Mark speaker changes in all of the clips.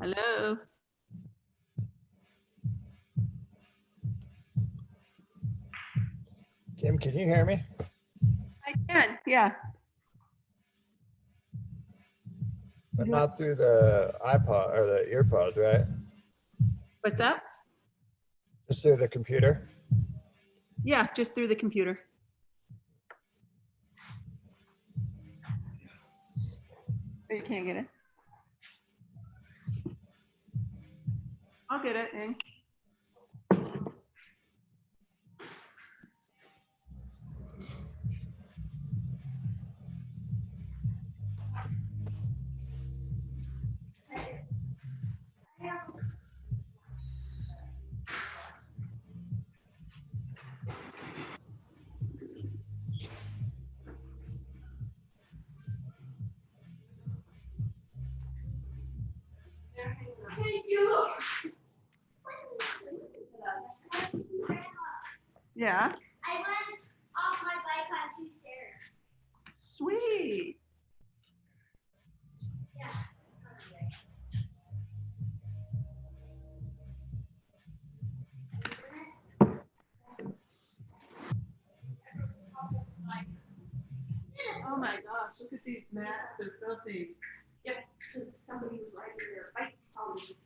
Speaker 1: Hello.
Speaker 2: Kim, can you hear me?
Speaker 1: I can, yeah.
Speaker 2: But not through the iPod or the earpods, right?
Speaker 1: What's up?
Speaker 2: Just through the computer.
Speaker 1: Yeah, just through the computer. Oh, you can't get it? I'll get it in.
Speaker 3: Thank you.
Speaker 1: Yeah.
Speaker 3: I went off my bike on 2 stairs.
Speaker 1: Sweet.
Speaker 3: Yeah.
Speaker 1: Oh my gosh, look at these mats, they're filthy.
Speaker 3: Yep, because somebody was riding their bikes on me.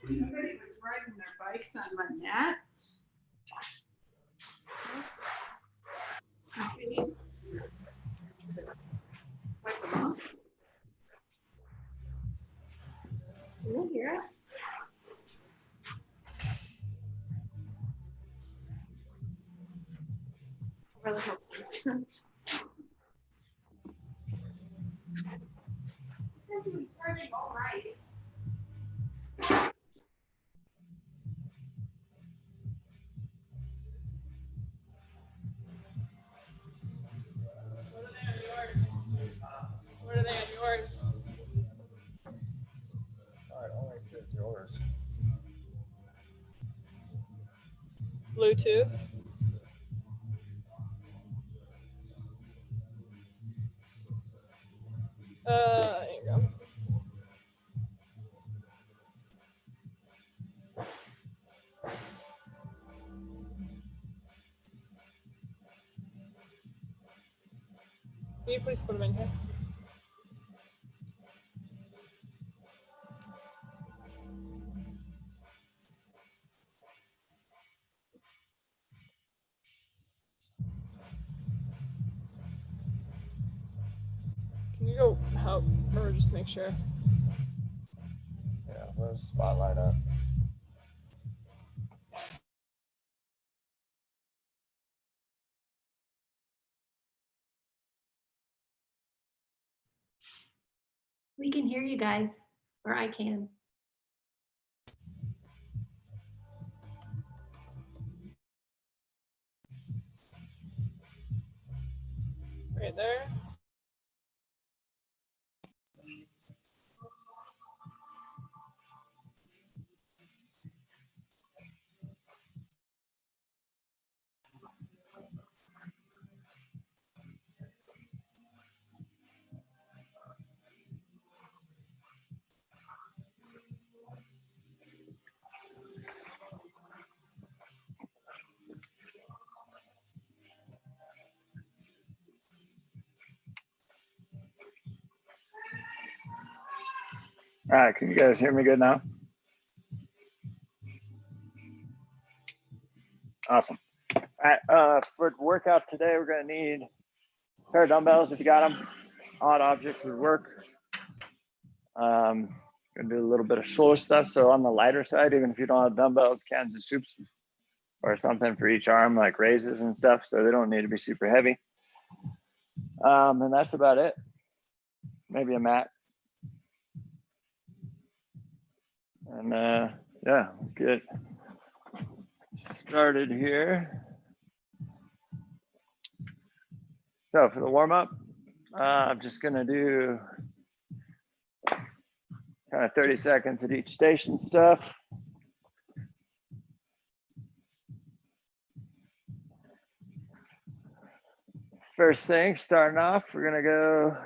Speaker 1: Somebody was riding their bikes on my mats. Wipe them off.
Speaker 3: Can you hear us? I really hope so. Since we turned it all right.
Speaker 1: What are they on yours?
Speaker 2: Oh, it only says yours.
Speaker 1: Bluetooth. There you go. Can you please put them in here? Can you go help or just make sure?
Speaker 2: Yeah, where's the spotlight up?
Speaker 3: We can hear you guys, or I can.
Speaker 1: Right there.
Speaker 2: All right, can you guys hear me good now? Awesome. All right, for workout today, we're gonna need a pair of dumbbells if you got them. Odd objects would work. Gonna do a little bit of shoulder stuff. So on the lighter side, even if you don't have dumbbells, cans of soups or something for each arm, like raises and stuff. So they don't need to be super heavy. And that's about it. Maybe a mat. And yeah, get started here. So for the warm up, I'm just gonna do kind of 30 seconds at each station stuff. First thing, starting off, we're gonna go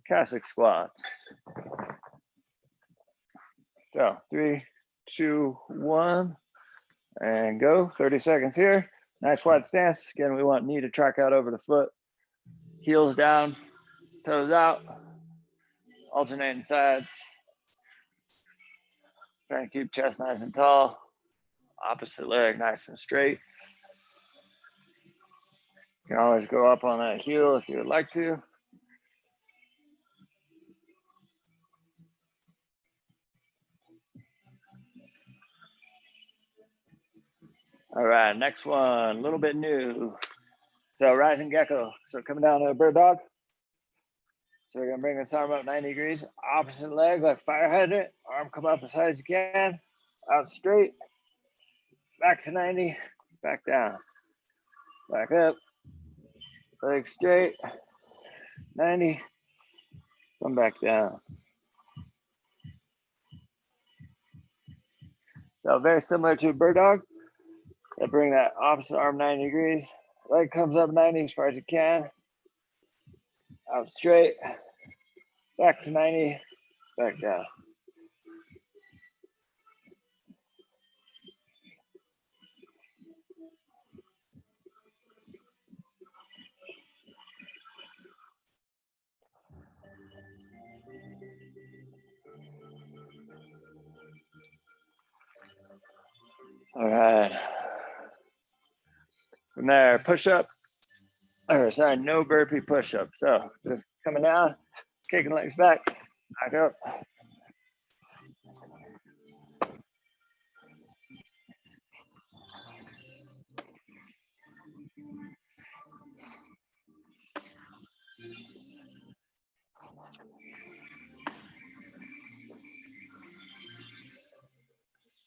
Speaker 2: Cossack squats. So 3, 2, 1, and go. 30 seconds here. Nice wide stance. Again, we want knee to track out over the foot. Heels down, toes out, alternating sides. Try and keep chest nice and tall. Opposite leg nice and straight. You can always go up on that heel if you would like to. All right, next one, a little bit new. So rising gecko. So coming down to a bird dog. So we're gonna bring this arm up 90 degrees, opposite leg like fire hydrant. Arm come up as high as you can, out straight, back to 90, back down, back up, leg straight, 90, come back down. So very similar to a bird dog. So bring that opposite arm 90 degrees, leg comes up 90 as far as you can, out straight, back to 90, back down. All right. From there, push up, or sorry, no burpee push up. So just coming down, kicking legs back up.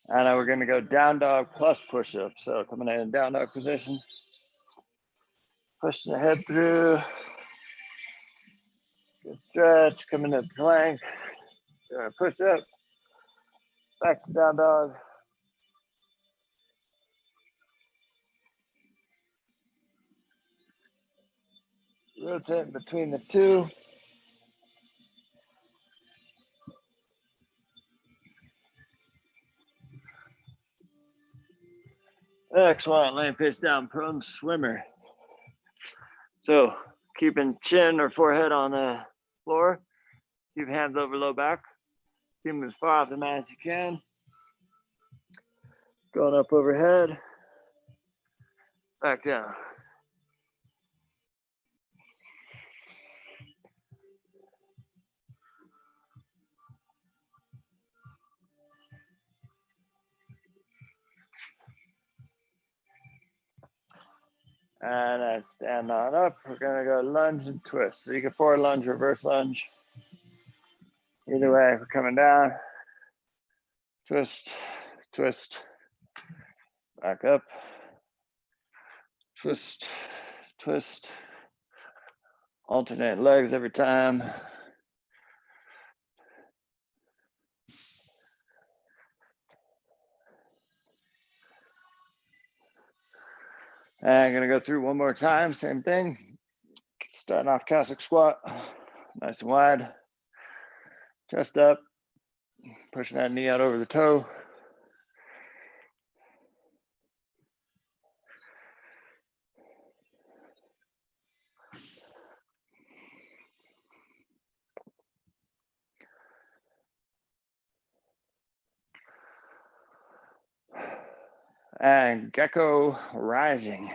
Speaker 2: And now we're going to go down dog plus push up. So coming in down dog position, pushing the head through, good stretch, coming to plank, push up, back to down dog. Rotate between the two. Excellent, laying face down, prone swimmer. So keeping chin or forehead on the floor, keep hands over low back, keep them as far off the mat as you can. Going up overhead, back down. And I stand on up. We're gonna go lunge and twist. So you can forward lunge, reverse lunge. Either way, we're coming down. Twist, twist, back up. Twist, twist. Alternate legs every time. And I'm gonna go through one more time, same thing. Starting off Cossack squat, nice and wide. Chest up, pushing that knee out over the toe. And gecko rising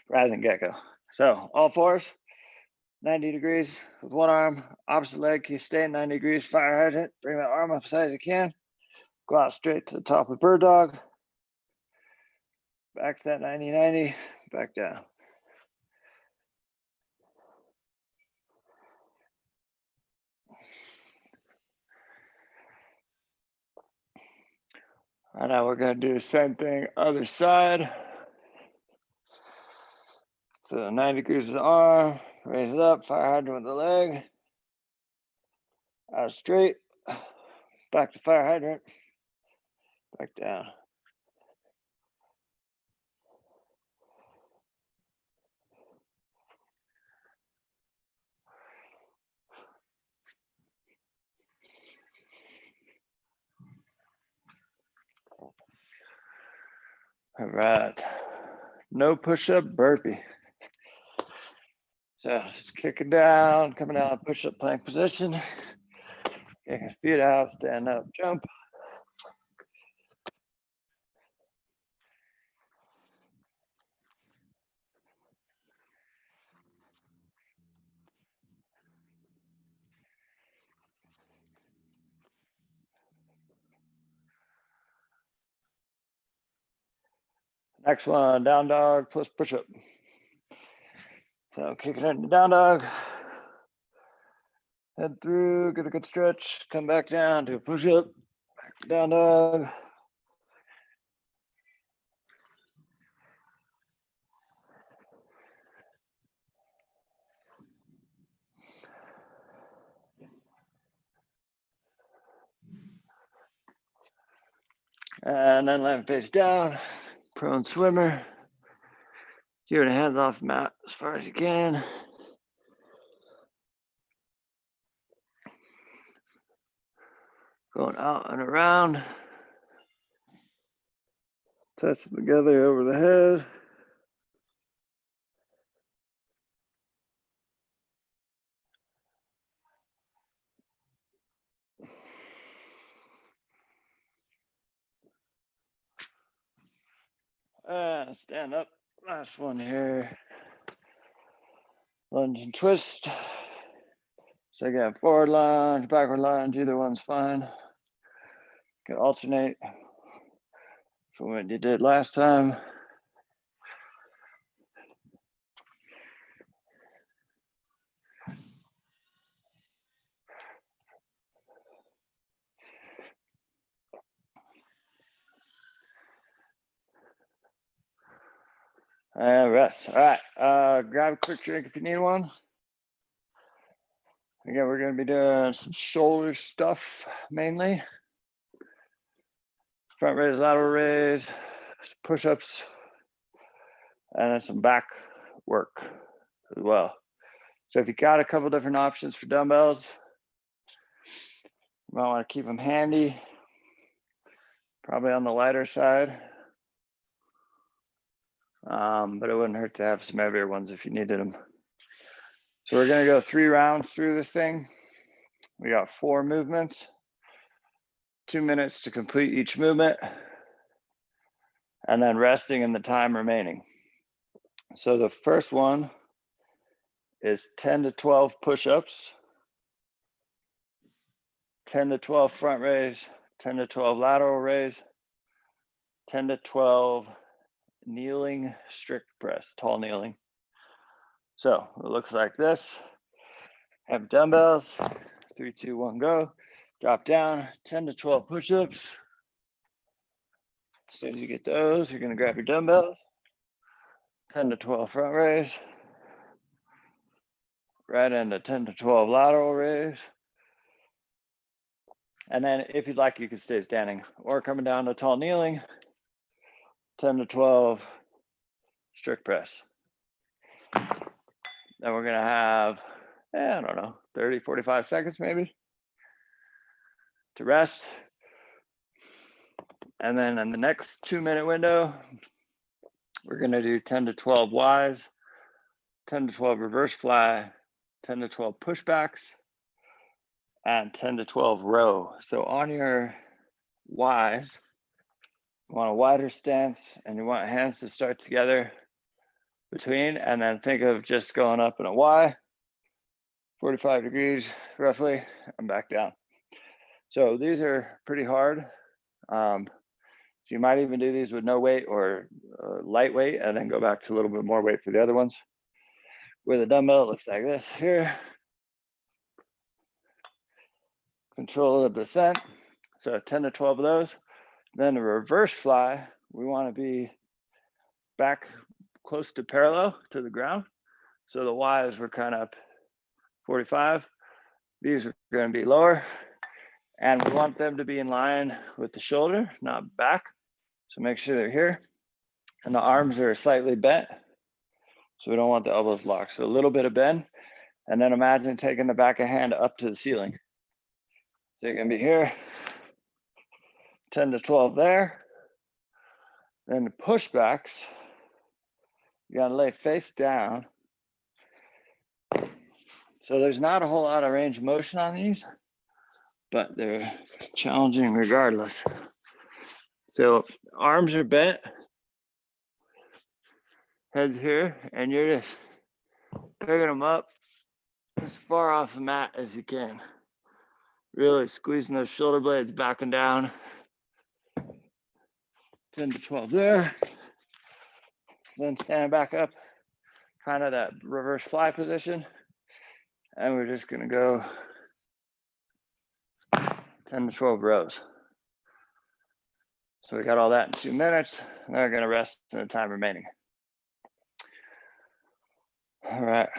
Speaker 2: gecko. So all fours, 90 degrees with one arm, opposite leg, keep staying 90 degrees, fire hydrant, bring that arm up as high as you can, go out straight to the top of bird dog, back to that 90-90, back down. All right, now we're gonna do the same thing, other side. So 90 degrees with the arm, raise it up, fire hydrant with the leg, out straight, back to fire hydrant, back down. All right. No push-up burpee. So just kick it down, coming out of push-up plank position. Kicking feet out, stand up, jump. Next one, down dog plus push-up. So kicking into down dog. Head through, get a good stretch, come back down to a push-up, back to down dog. And then land face down, prone swimmer. Keep your hands off the mat as far as you can. Going out and around. Touch together over the head. Stand up. Last one here. Lunge and twist. So again, forward lunge, backward lunge, either one's fine. Can alternate from what you did last time. And rest. All right, grab a quick drink if you need one. Again, we're gonna be doing some shoulder stuff mainly. Front raise, lateral raise, push-ups, and then some back work as well. So if you got a couple different options for dumbbells, you might want to keep them handy, probably on the lighter side. But it wouldn't hurt to have some heavier ones if you needed them. So we're gonna go 3 rounds through this thing. We got 4 movements, 2 minutes to complete each movement, and then resting in the time remaining. So the first one is 10 to 12 push-ups, 10 to 12 front raise, 10 to 12 lateral raise, 10 to 12 kneeling strict press, tall kneeling. So it looks like this. Have dumbbells, 3, 2, 1, go. Drop down, 10 to 12 push-ups. As soon as you get those, you're gonna grab your dumbbells. 10 to 12 front raise. Right into 10 to 12 lateral raise. And then if you'd like, you can stay standing or coming down to tall kneeling, 10 to 12 strict press. Then we're gonna have, I don't know, 30, 45 seconds maybe to rest. And then in the next 2-minute window, we're gonna do 10 to 12 Ys, 10 to 12 reverse fly, 10 to 12 pushbacks, and 10 to 12 row. So on your Ys, you want a wider stance and you want hands to start together between, and then think of just going up in a Y, 45 degrees roughly, and back down. So these are pretty hard. So you might even do these with no weight or lightweight, and then go back to a little bit more weight for the other ones. With a dumbbell, it looks like this here. Control the descent. So 10 to 12 of those. Then the reverse fly, we want to be back close to parallel to the ground. So the Ys were kind of 45. These are going to be lower. And we want them to be in line with the shoulder, not back. So make sure they're here. And the arms are slightly bent. So we don't want the elbows locked. So a little bit of bend. And then imagine taking the back of hand up to the ceiling. So you're going to be here, 10 to 12 there. Then the pushbacks, you gotta lay face down. So there's not a whole lot of range of motion on these, but they're challenging regardless. So arms are bent, heads here, and you're just picking them up as far off the mat as you can. Really squeezing those shoulder blades back and down. 10 to 12 there. Then standing back up, kind of that reverse fly position. And we're just gonna go 10 to 12 rows. So we got all that in 2 minutes, and then we're gonna rest in the time remaining. All right.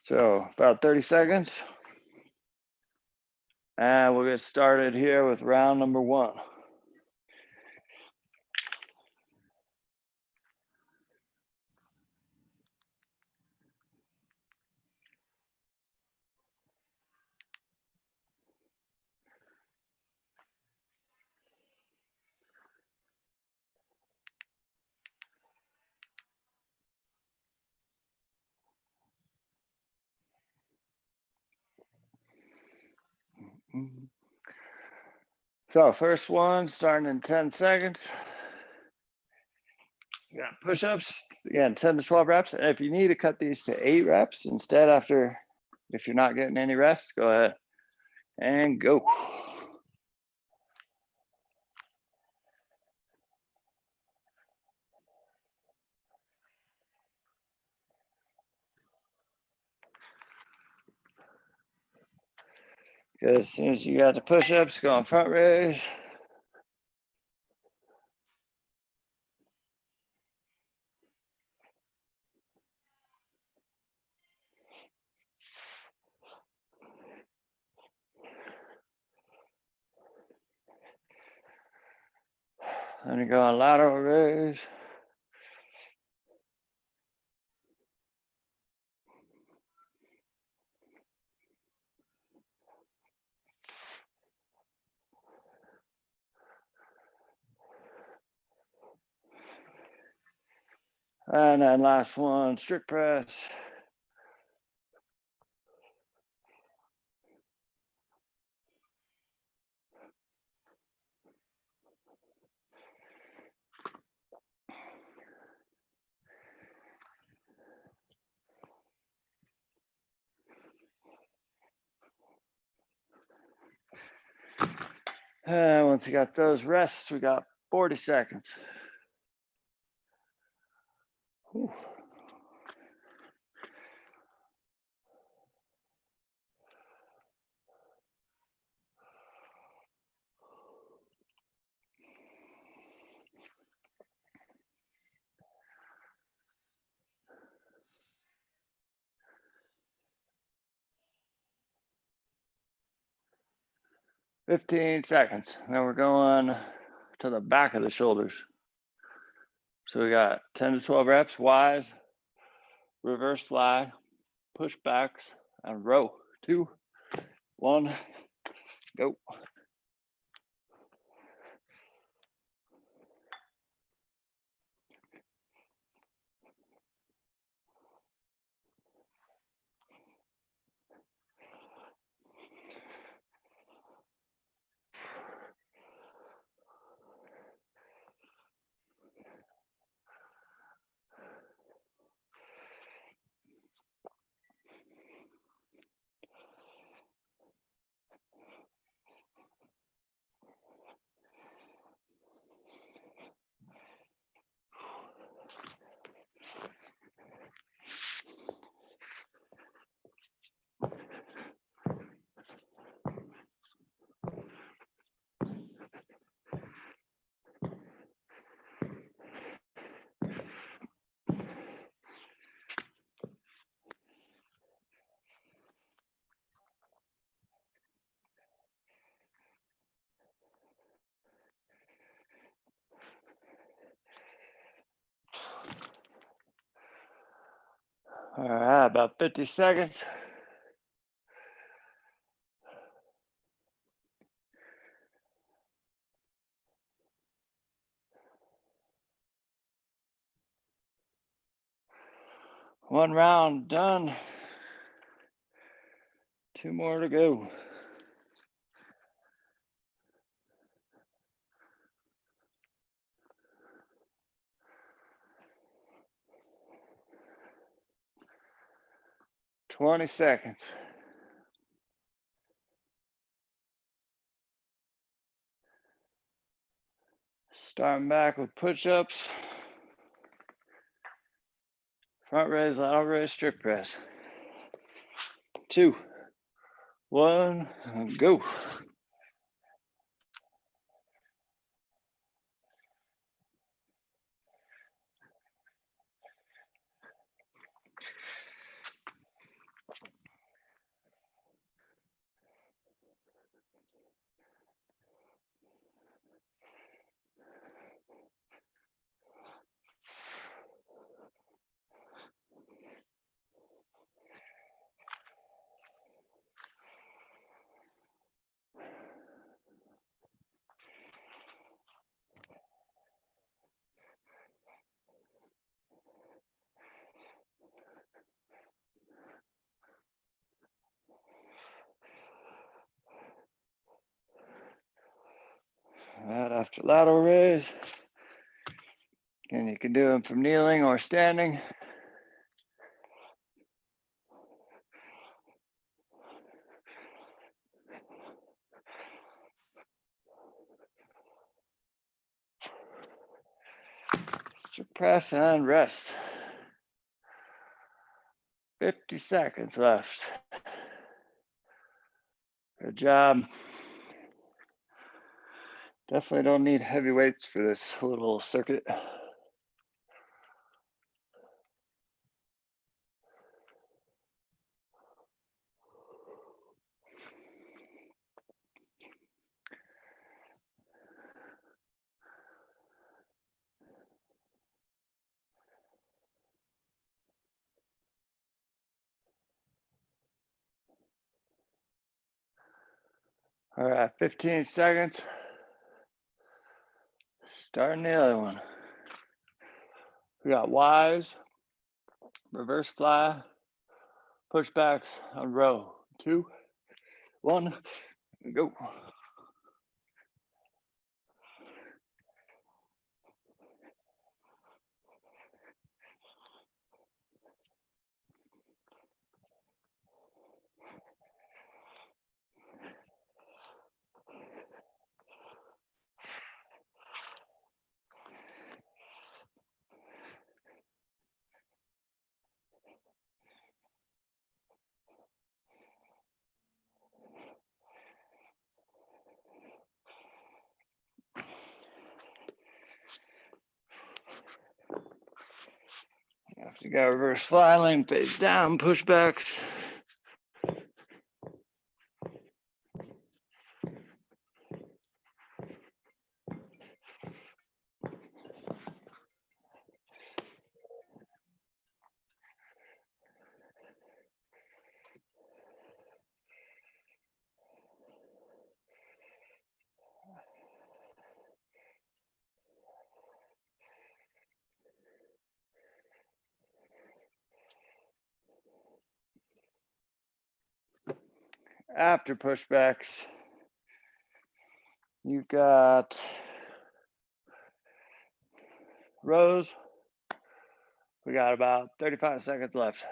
Speaker 2: So about 30 seconds. And we'll get started here with round number 1. So first one starting in 10 seconds. You got push-ups, again, 10 to 12 reps. And if you need to cut these to 8 reps instead after, if you're not getting any rest, go ahead and go. Good, as soon as you got the push-ups, go on front raise. Then you go on lateral raise. And then last one, strict press. And once you got those rests, we got 40 seconds. Whew. "15 seconds. Then we're going to the back of the shoulders. So we got 10 to 12 reps, Y's, reverse fly, push backs, and row. 2, 1, go. All right, about 50 seconds. One round done. 2 more to go. Twenty seconds. Starting back with push-ups, front raise, lateral raise, strict press. 2, 1, and go. Right after lateral raise. And you can do them from kneeling or standing. Strict press and rest. 50 seconds left. Good job. Definitely don't need heavy weights for this little circuit. All right, 15 seconds. Starting the other one. We got Y's, reverse fly, pushbacks on row. 2, 1, go. After you got reverse fly, laying face down, pushbacks. After pushbacks, you got rows. We got about 35 seconds left.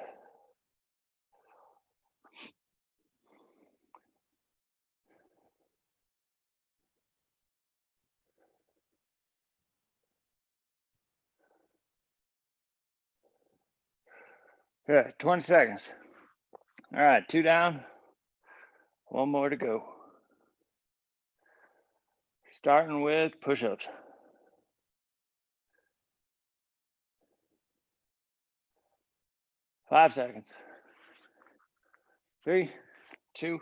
Speaker 2: Good, 20 seconds. All right, 2 down, 1 more to go. Starting with push-ups. 5 seconds. 3, 2,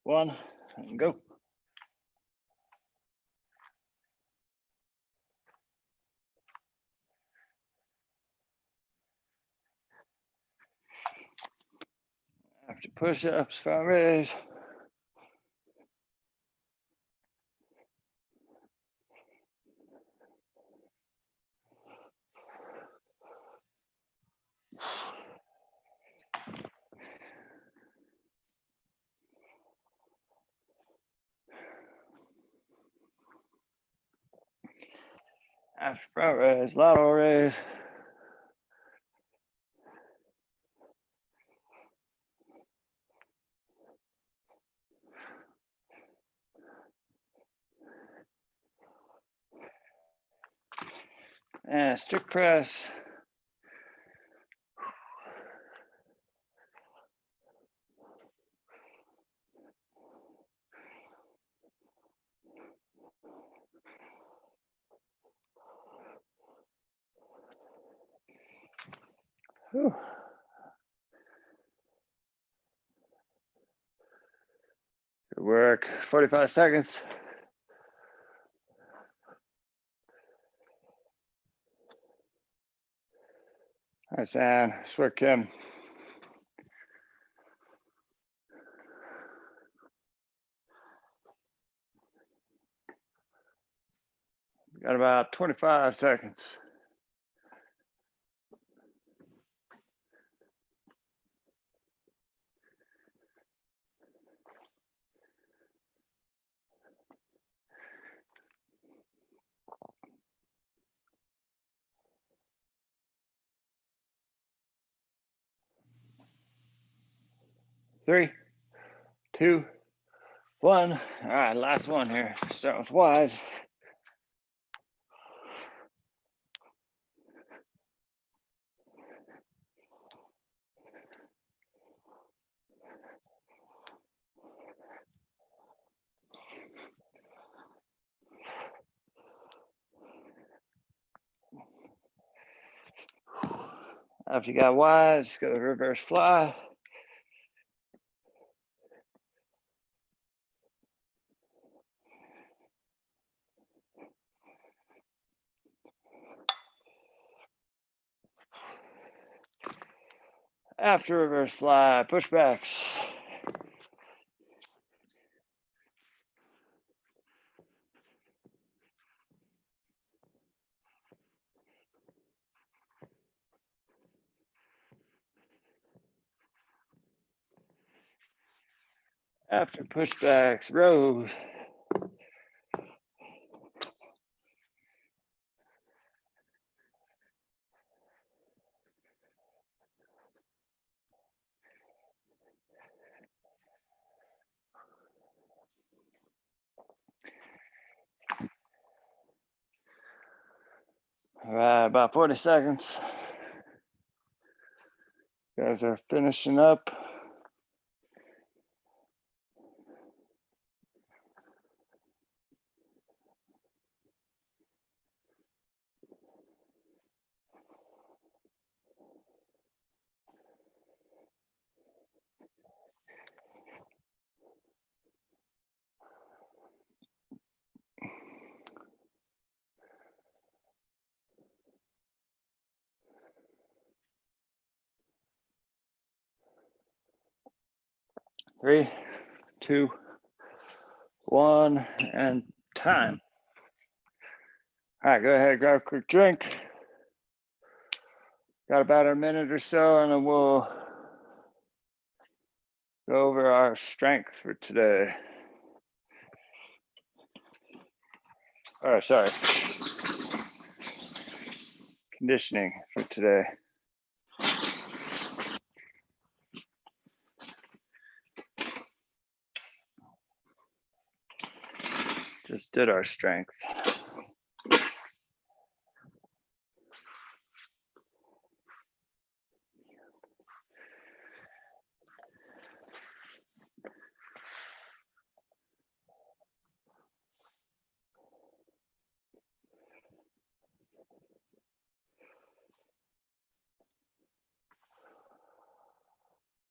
Speaker 2: 1, and go. After push-ups, front raise. After front raise, lateral raise. And stick press. Whew. Good work. 45 seconds. Nice, Ann. Nice work, Kim. Got about 25 seconds. Three, two, one. All right, last one here. Start with Wise. After you got Wise, go to reverse fly. After reverse fly, pushbacks. After pushbacks, rows. All right, about 40 seconds. You guys are finishing up. Three, two, one, and time. All right, go ahead, grab a quick drink. Got about a minute or so, and then we'll go over our strength for today. Oh, sorry. Conditioning for today. Just did our strength.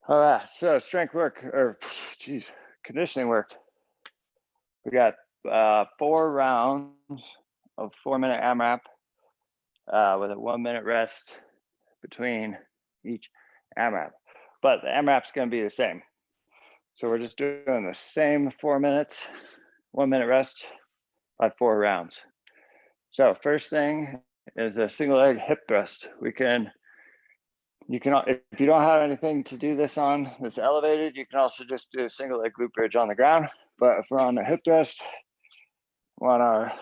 Speaker 2: All right, so strength work, or geez, conditioning work. We got 4 rounds of 4-minute AMRAP with a 1-minute rest between each AMRAP. But the AMRAP's going to be the same. So we're just doing the same 4 minutes, 1-minute rest by 4 rounds. So first thing is a single leg hip thrust. You can, if you don't have anything to do this on that's elevated, you can also just do a single leg glute bridge on the ground. But if we're on a hip thrust, we want our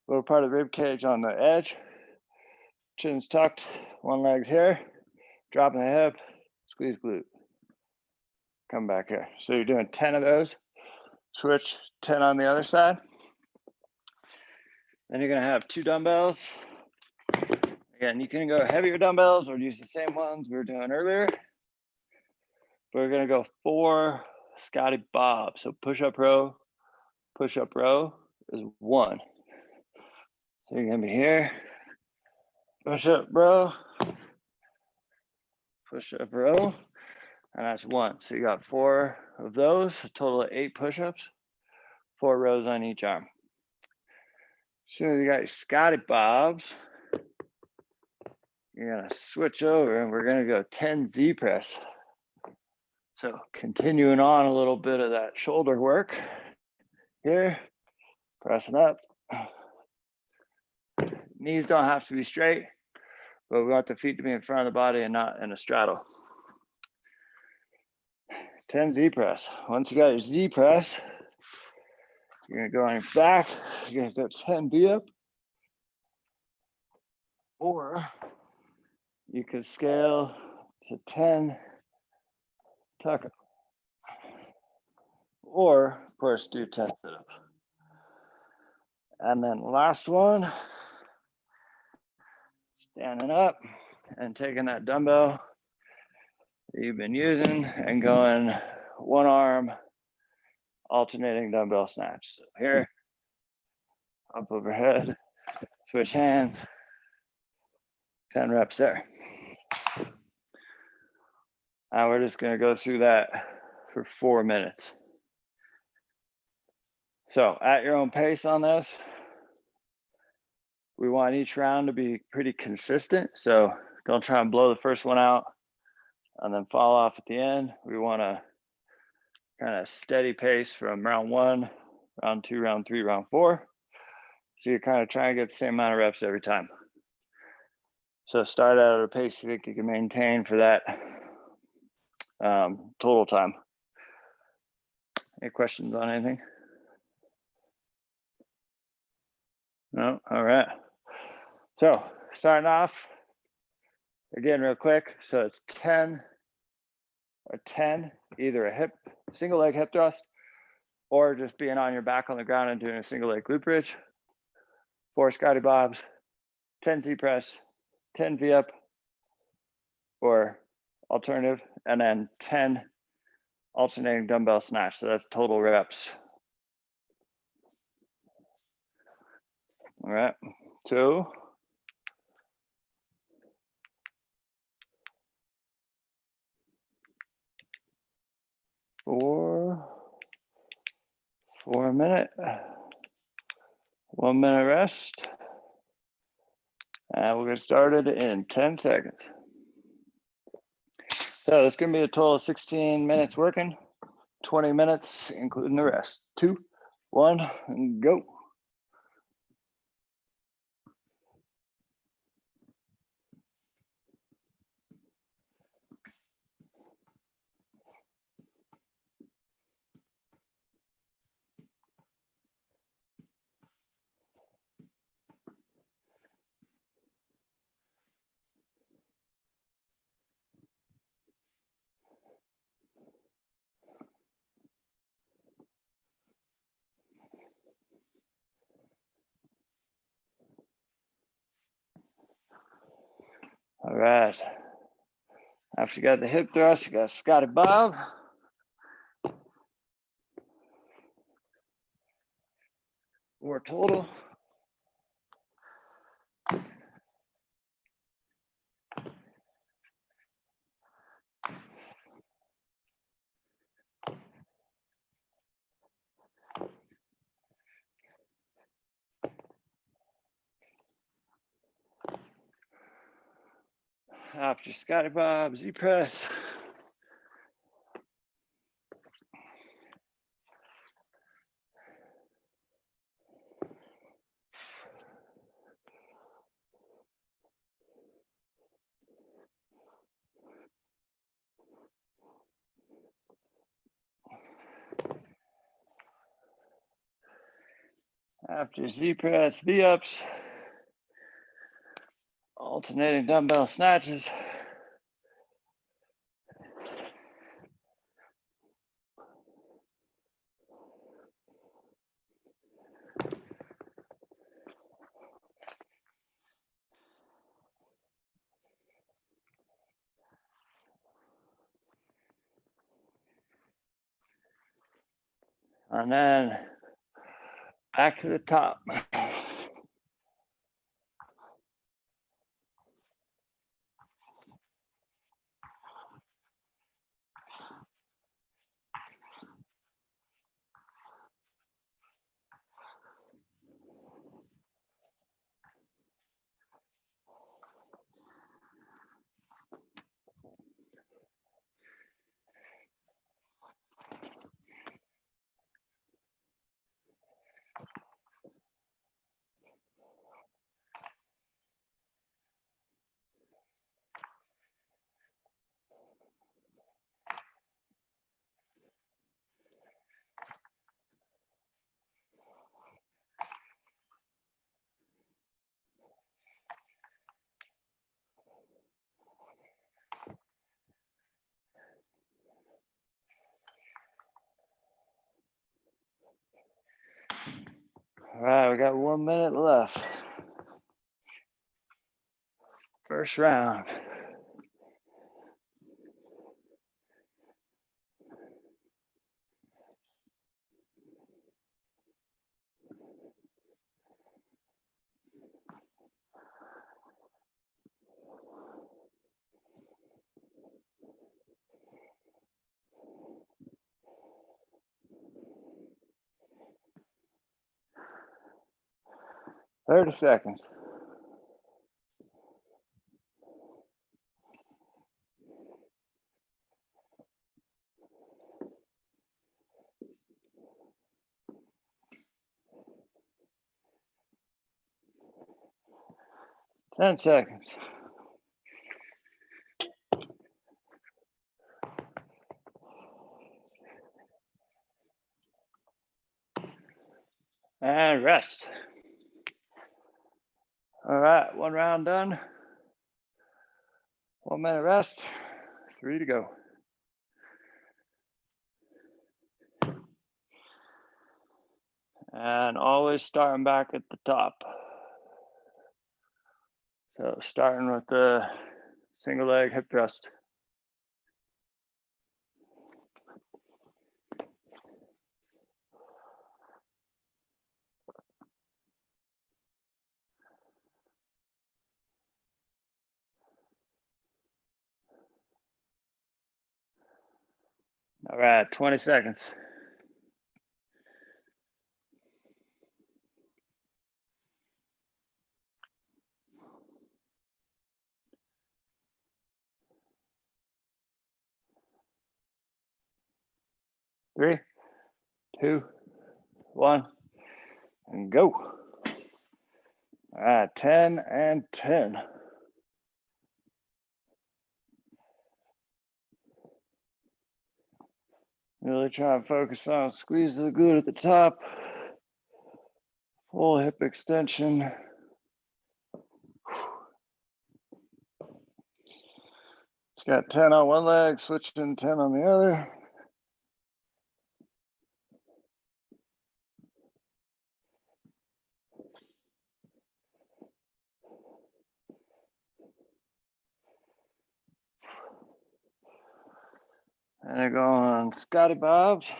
Speaker 2: Lower part of the rib cage on the edge. Chin's tucked, one leg's here. Dropping the hip, squeeze glute. Come back here. So you're doing 10 of those. Switch 10 on the other side. Then you're gonna have 2 dumbbells. Again, you can go heavier dumbbells or use the same ones we were doing earlier. But we're gonna go 4 Scotty Bob. So push up row is 1. So you're gonna be here, push up row, and that's 1. So you got 4 of those, a total of 8 push-ups, 4 rows on each arm. As soon as you got your Scotty Bobs, you're gonna switch over and we're gonna go 10 Z press. So continuing on a little bit of that shoulder work here, pressing up. Knees don't have to be straight, but we want the feet to be in front of the body and not in a straddle. 10 Z press. Once you got your Z press, you're gonna go on your back, you're gonna go 10 V up, or you could scale to 10 tuck up, or of course do 10 sit ups. And then last one, standing up and taking that dumbbell that you've been using and going one arm alternating dumbbell snatch. So here, up overhead, switch hands, 10 reps there. Now we're just gonna go through that for 4 minutes. So at your own pace on this, we want each round to be pretty consistent. So don't try and blow the first one out and then fall off at the end. We want to kind of steady pace from round 1, round 2, round 3, round 4. So you're kind of trying to get the same amount of reps every time. So start out at a pace you think you can maintain for that total time. Any questions on anything? No? All right. So starting off, again, real quick. So it's 10 or 10, either a single leg hip thrust, or just being on your back on the ground and doing a single leg glute bridge. 4 Scotty Bobs, 10 Z press, 10 V up, or alternative, and then 10 alternating dumbbell snatch. So that's total reps. All right, 2, 4 minute, 1 minute rest. And we'll get started in 10 seconds. So it's gonna be a total of 16 minutes working, 20 minutes, including the rest. 2, 1, and go. All right. After you got the hip thrust, you got Scotty Bob. Four total. After Scotty Bob, Z press. After Z press, V ups, alternating dumbbell snatches. And then back to the top. All right, we got 1 minute left. First round. Thirty seconds. Ten seconds. And rest. All right, one round done. 1 minute rest. 3 to go. And always starting back at the top. So starting with the single leg hip thrust. All right, 20 seconds. Three, two, one, and go. All right, 10 and 10. Really try and focus on squeeze the glute at the top. Full hip extension. It's got 10 on one leg, switching 10 on the other. And they're going Scotty Bobs.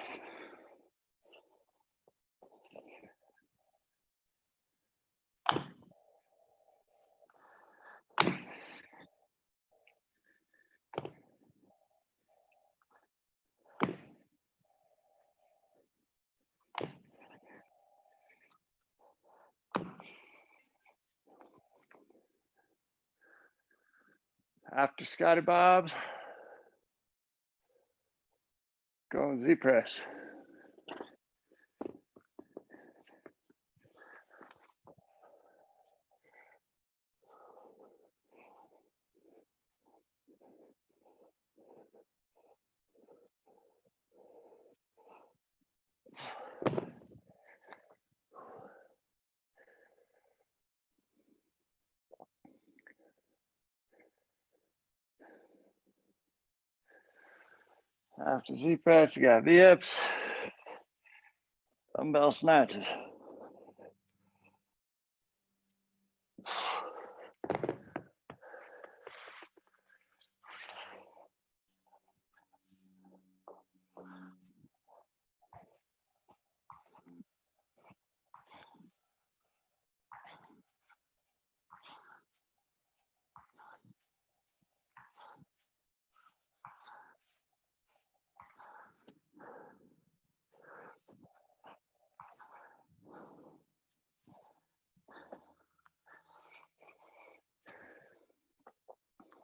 Speaker 2: After Scotty Bobs, going Z press. After Z press, you got V-ups, dumbbell snatches.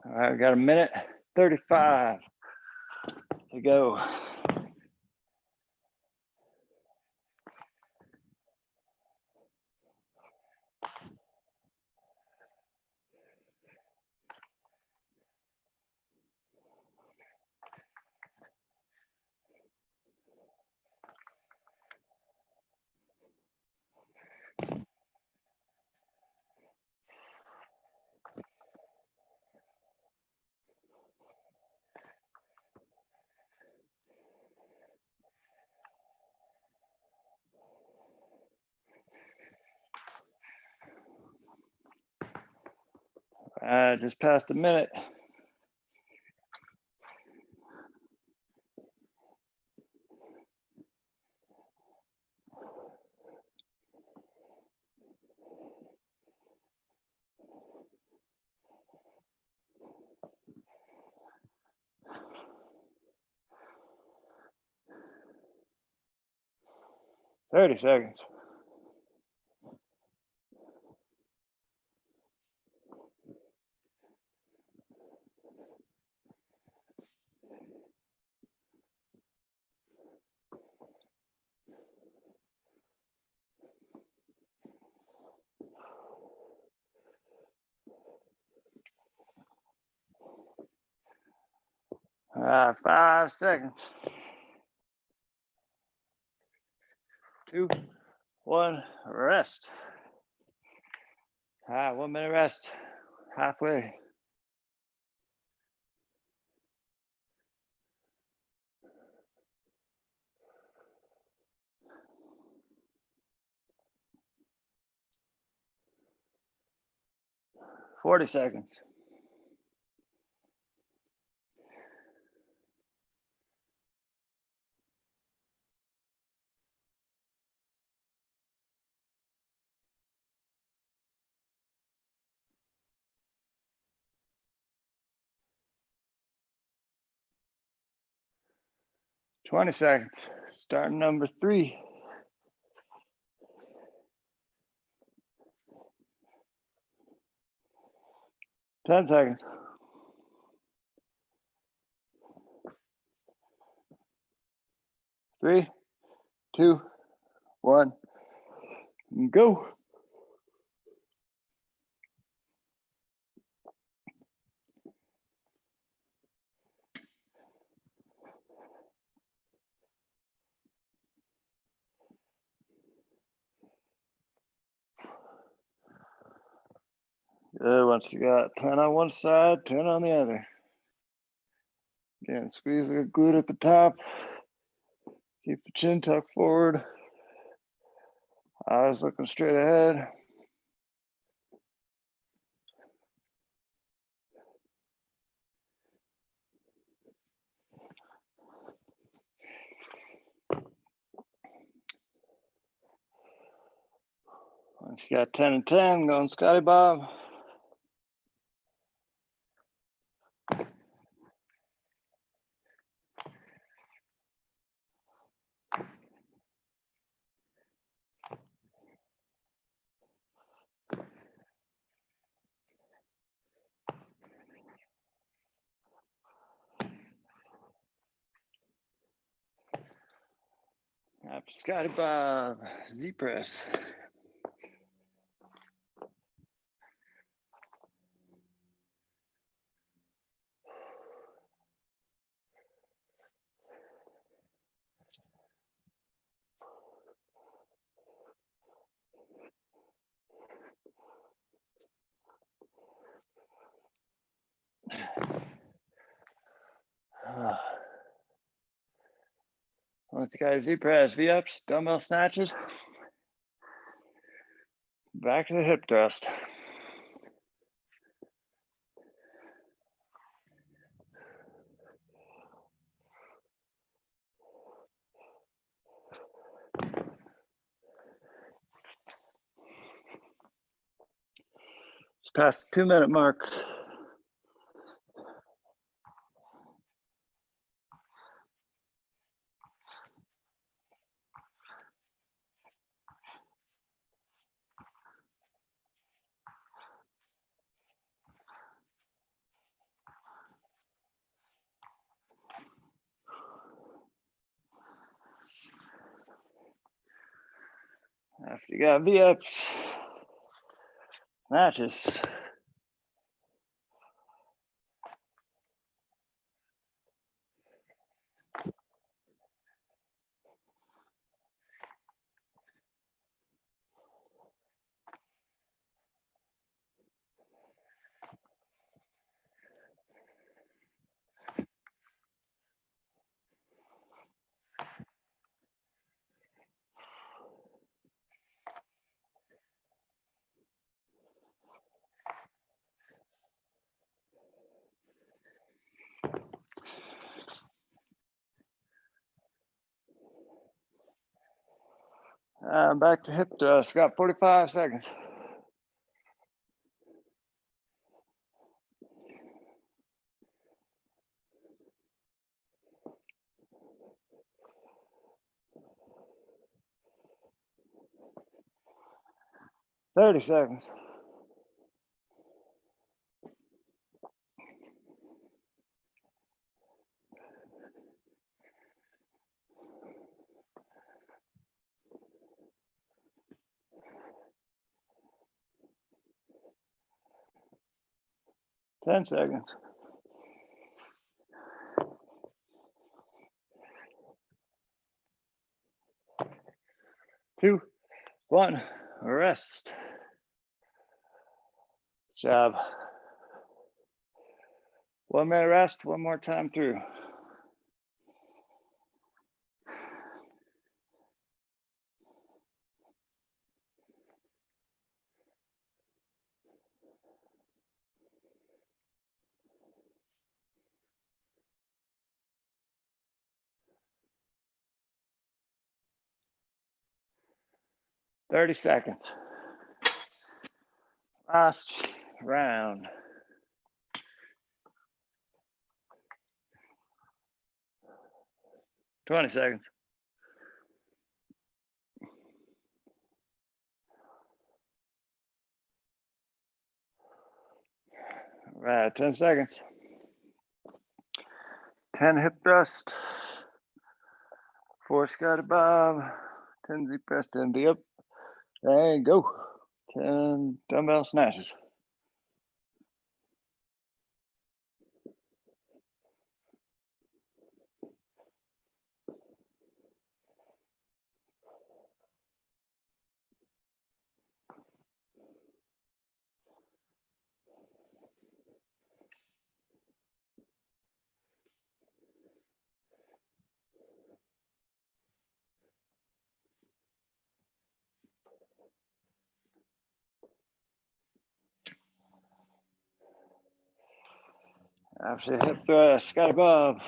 Speaker 2: All right, we got a minute 35 to go. Just past a minute. Thirty seconds. All right, 5 seconds. 2, 1, rest. All right, 1 minute rest. Halfway. Forty seconds. Twenty seconds. Starting number 3. 10 seconds. 3, 2, 1, go. Good. Once you got 10 on one side, 10 on the other. Again, squeeze the glute at the top. Keep the chin tucked forward. Eyes looking straight ahead. Once you got 10 and 10, going Scotty Bob. After Scotty Bob, Z press. Once you got Z press, V ups, dumbbell snatches. Back to the hip thrust. Just past the 2-minute mark. After you got V ups, snatches. Back to hip thrust. Got 45 seconds. Thirty seconds. Ten seconds. 2, 1. Rest. Good job. 1 minute rest. One more time through. Thirty seconds. Last round. Twenty seconds. All right, 10 seconds. 10 hip thrust. 4 squat above. 10 Z press, 10 V up. And go. 10 dumbbell snatches. After hip thrust, squat above.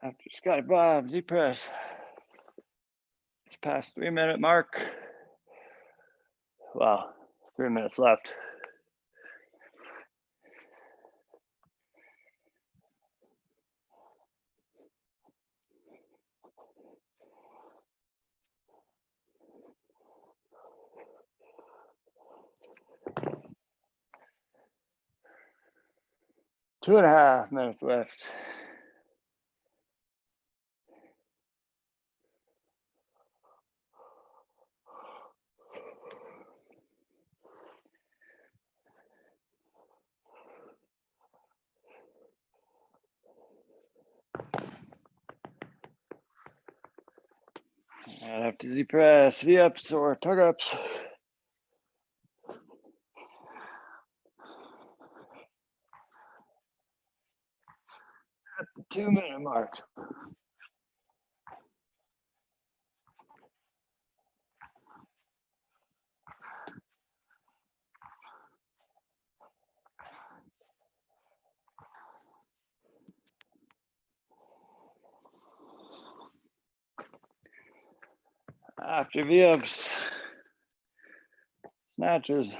Speaker 2: After squat above, Z press. Just past 3-minute mark. Wow, 3 minutes left. Two and a half minutes left. And after Z press, V ups or tug ups. At the 2-minute mark. After V ups, snatches.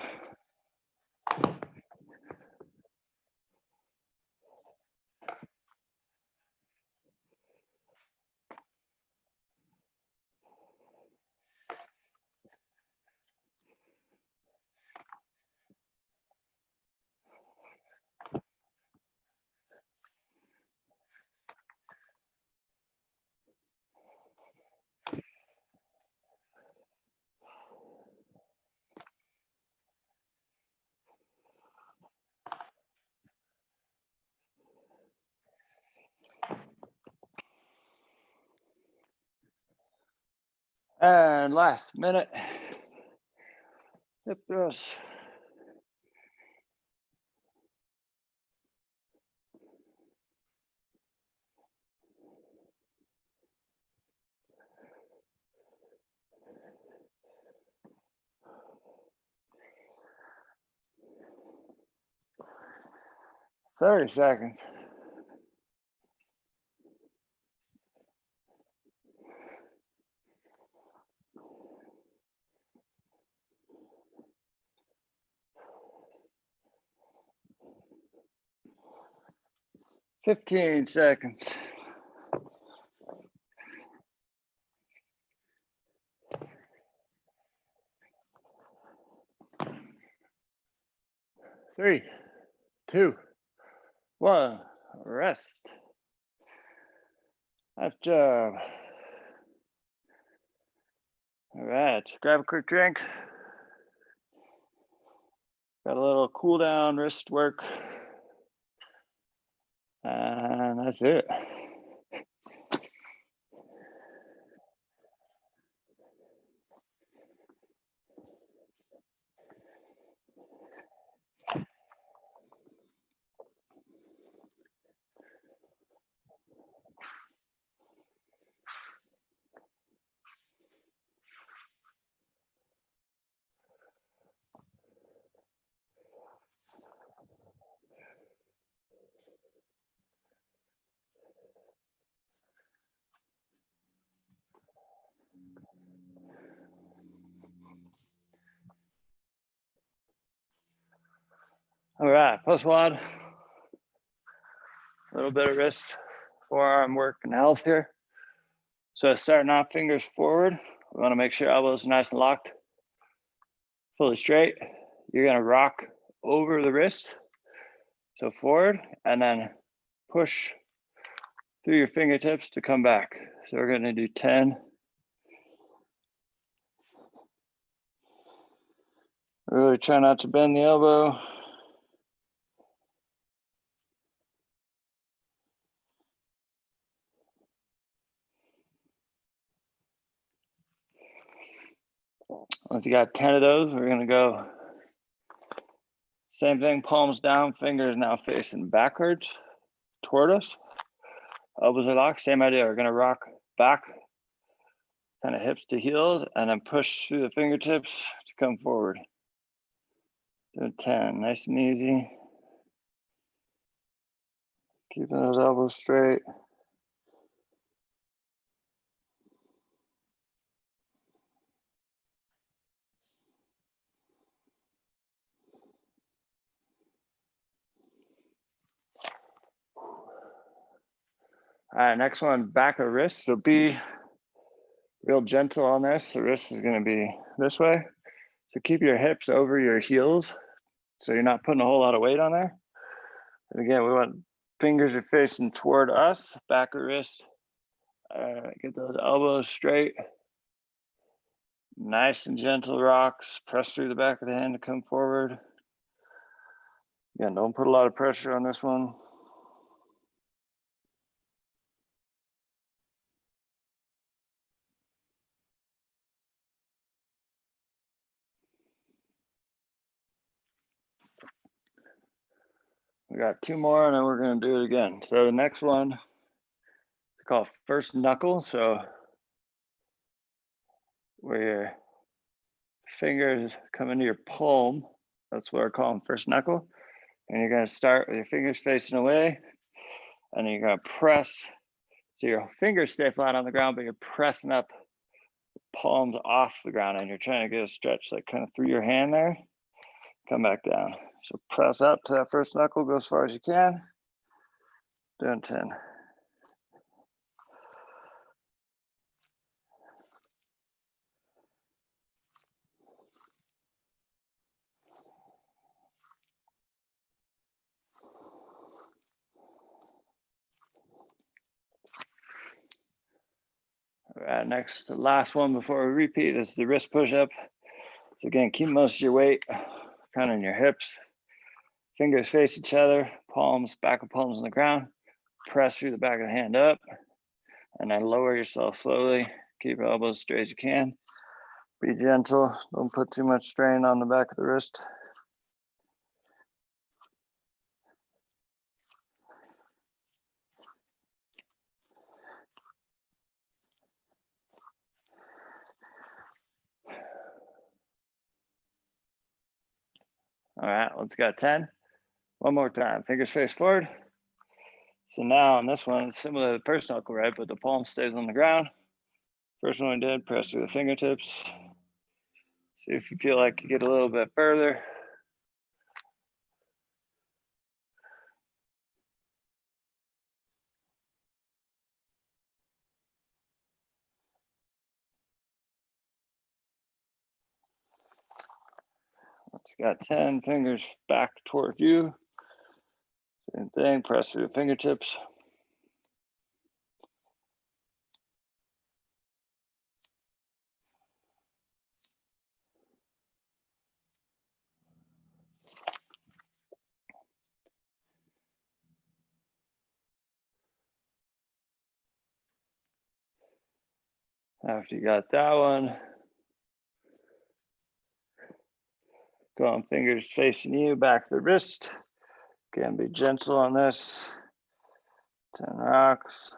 Speaker 2: And last minute, hip thrust. $30 seconds. $15 seconds. Three, two, one, rest. Nice job. All right, grab a quick drink. Got a little cool down wrist work. And that's it. All right, post WOD. A little bit of wrist, forearm work and health here. So starting off fingers forward, we want to make sure elbows are nice and locked, fully straight. You're gonna rock over the wrist, so forward, and then push through your fingertips to come back. So we're gonna do 10. Really try not to bend the elbow. Once you got 10 of those, we're gonna go same thing, palms down, fingers now facing backwards toward us. Elbows are locked, same idea. We're gonna rock back, kind of hips to heels, and then push through the fingertips to come forward. Do 10, nice and easy. Keeping those elbows straight. All right, next one, back of wrist. So be real gentle on this. The wrist is gonna be this way. So keep your hips over your heels so you're not putting a whole lot of weight on there. And again, we want fingers are facing toward us, back of wrist. All right, get those elbows straight. Nice and gentle rocks. Press through the back of the hand to come forward. Again, don't put a lot of pressure on this one. We got 2 more and then we're gonna do it again. So the next one is called first knuckle. So where your fingers come into your palm, that's what we're calling first knuckle. And you're gonna start with your fingers facing away, and then you're gonna press, so your fingers stay flat on the ground, but you're pressing up palms off the ground, and you're trying to get a stretch like kind of through your hand there, come back down. So press up to that first knuckle, go as far as you can, doing 10. All right, next, the last one before we repeat is the wrist push-up. So again, keep most of your weight kind of in your hips. Fingers face each other, palms, back of palms on the ground. Press through the back of the hand up, and then lower yourself slowly. Keep your elbows straight as you can. Be gentle, don't put too much strain on the back of the wrist. All right, let's go 10. One more time, fingers face forward. So now on this one, it's similar to the first knuckle, right? But the palm stays on the ground. First one we did, press through the fingertips. See if you feel like you get a little bit further. Let's got 10 fingers back towards you. Same thing, press through the fingertips. After you got that one, go on fingers facing you, back of the wrist. Again, be gentle on this. 10 rocks.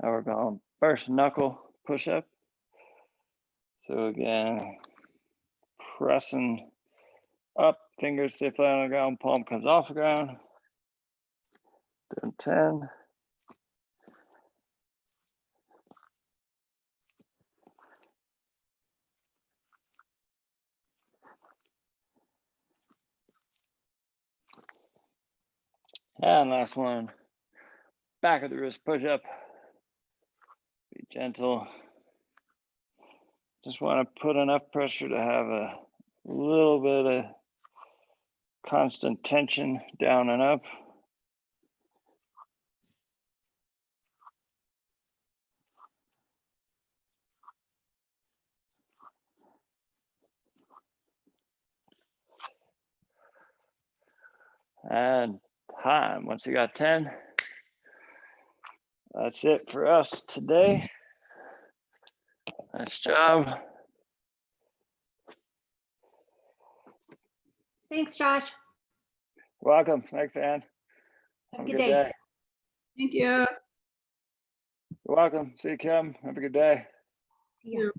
Speaker 2: Now we're going first knuckle push up. So again, pressing up, fingers stay flat on the ground, palm comes off the ground. Doing 10. And last one, back of the wrist push up. Be gentle. Just want to put enough pressure to have a little bit of constant tension down and up. And time, once you got 10, that's it for us today. Nice job.
Speaker 3: Thanks, Josh.
Speaker 2: Welcome. Thanks, Ann.
Speaker 3: Have a good day.
Speaker 1: Thank you.
Speaker 2: You're welcome. See you, Kim. Have a good day.
Speaker 3: See ya.